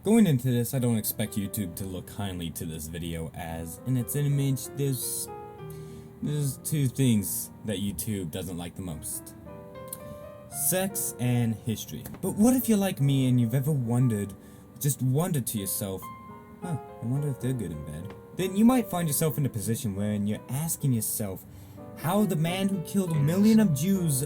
Going into this, I don't expect YouTube to look kindly to this video, as in its image, there's two things that YouTube doesn't like the most. Sex and history. But what if you're like me and you've ever just wondered to yourself, I wonder if they're good in bed. Then you might find yourself in a position wherein you're asking yourself how the man who killed 1 million of Jews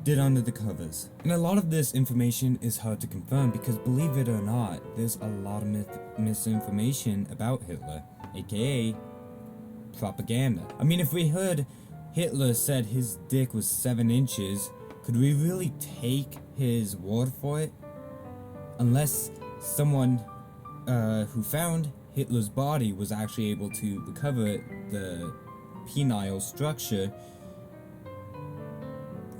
did under the covers. And a lot of this information is hard to confirm because, believe it or not, there's a lot of misinformation about Hitler, aka propaganda. I mean, if we heard Hitler said his dick was 7 inches, could we really take his word for it? Unless someone who found Hitler's body was actually able to recover the penile structure,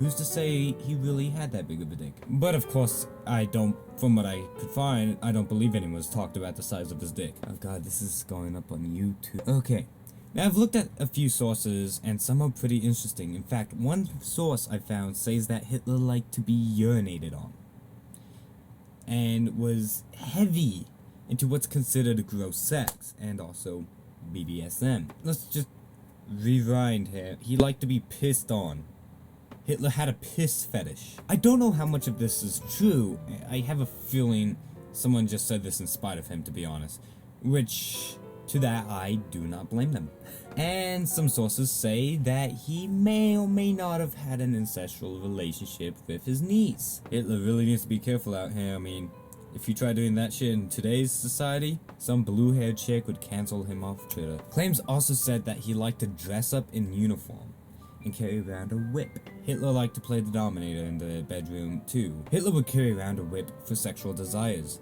who's to say he really had that big of a dick? But of course, from what I could find, I don't believe anyone's talked about the size of his dick. Oh god, this is going up on YouTube. Okay, now I've looked at a few sources, and some are pretty interesting. In fact, one source I found says that Hitler liked to be urinated on, and was heavy into what's considered gross sex, and also BDSM. Let's just rewind here. He liked to be pissed on. Hitler had a piss fetish. I don't know how much of this is true. I have a feeling someone just said this in spite of him, to be honest. Which, to that, I do not blame them. And some sources say that he may or may not have had an ancestral relationship with his niece. Hitler really needs to be careful out here. I mean, if you try doing that shit in today's society, some blue-haired chick would cancel him off Twitter. Claims also said that he liked to dress up in uniform and carry around a whip. Hitler liked to play the Dominator in the bedroom too. Hitler would carry around a whip for sexual desires.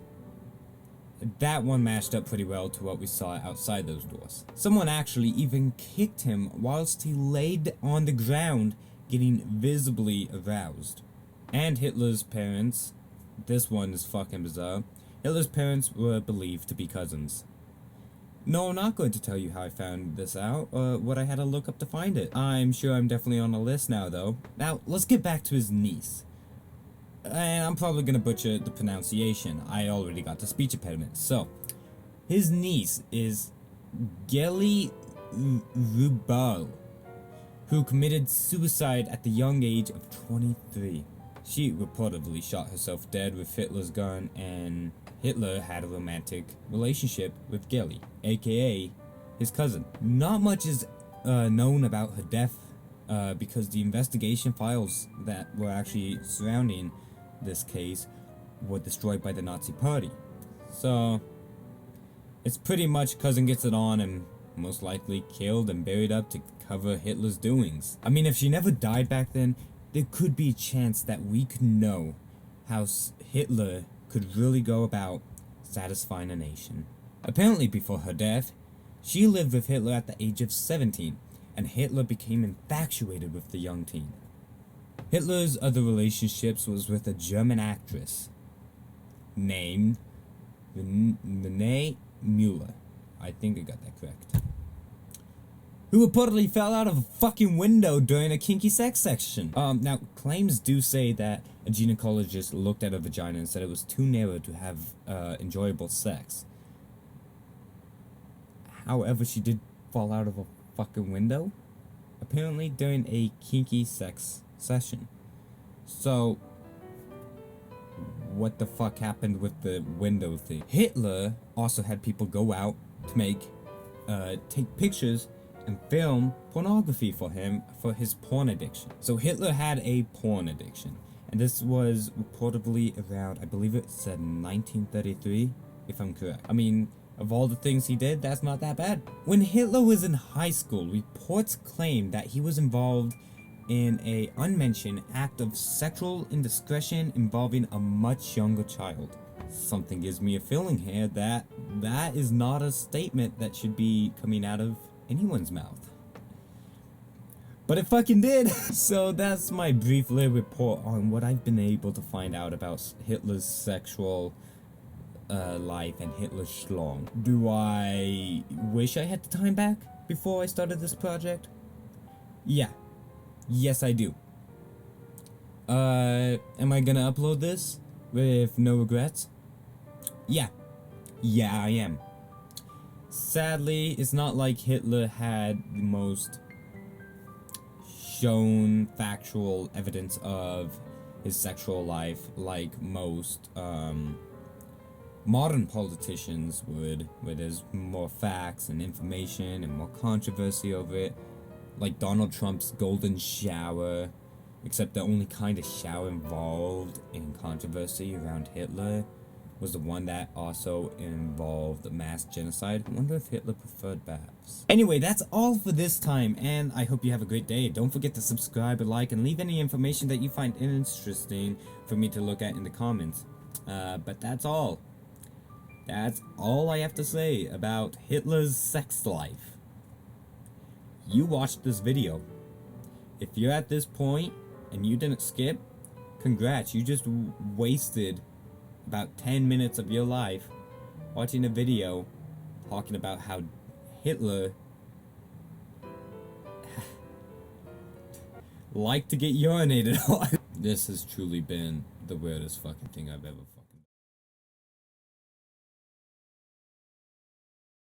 That one matched up pretty well to what we saw outside those doors. Someone actually even kicked him whilst he laid on the ground, getting visibly aroused. And Hitler's parents, this one is fucking bizarre, Hitler's parents were believed to be cousins. No, I'm not going to tell you how I found this out, or what I had to look up to find it. I'm sure I'm definitely on the list now, though. Now, let's get back to his niece. And I'm probably gonna butcher the pronunciation. I already got the speech impediment. So, his niece is Geli Rubal, who committed suicide at the young age of 23. She reportedly shot herself dead with Hitler's gun, and Hitler had a romantic relationship with Geli, aka his cousin. Not much is known about her death because the investigation files that were actually surrounding this case were destroyed by the Nazi Party. So it's pretty much cousin gets it on and most likely killed and buried up to cover Hitler's doings. I mean, if she never died back then, there could be a chance that we could know how Hitler could really go about satisfying a nation. Apparently, before her death, she lived with Hitler at the age of 17, and Hitler became infatuated with the young teen. Hitler's other relationships was with a German actress named Renee Müller. I think I got that correct. Who reportedly fell out of a fucking window during a kinky sex section. Now, claims do say that a gynecologist looked at her vagina and said it was too narrow to have enjoyable sex. However, she did fall out of a fucking window, apparently during a kinky sex session. So, what the fuck happened with the window thing? Hitler also had people go out to take pictures and film pornography for him for his porn addiction. So Hitler had a porn addiction, and this was reportedly around, I believe it said 1933, if I'm correct. I mean, of all the things he did, that's not that bad. When Hitler was in high school, reports claim that he was involved in a unmentioned act of sexual indiscretion involving a much younger child. Something gives me a feeling here that that is not a statement that should be coming out of anyone's mouth. But it fucking did! So that's my brief little report on what I've been able to find out about Hitler's sexual life and Hitler's shlong. Do I wish I had the time back before I started this project? Yeah. Yes, I do. Am I gonna upload this with no regrets? Yeah, Yeah, I am. Sadly, it's not like Hitler had the most shown factual evidence of his sexual life like most modern politicians would, where there's more facts and information and more controversy over it, like Donald Trump's golden shower, except the only kind of shower involved in controversy around Hitler was the one that also involved mass genocide. I wonder if Hitler preferred baths. Anyway, that's all for this time, and I hope you have a great day. Don't forget to subscribe and like, and leave any information that you find interesting for me to look at in the comments. But that's all. That's all I have to say about Hitler's sex life. You watched this video. If you're at this point and you didn't skip, congrats, you just wasted about 10 minutes of your life watching a video talking about how Hitler liked to get urinated on. This has truly been the weirdest fucking thing I've ever fucking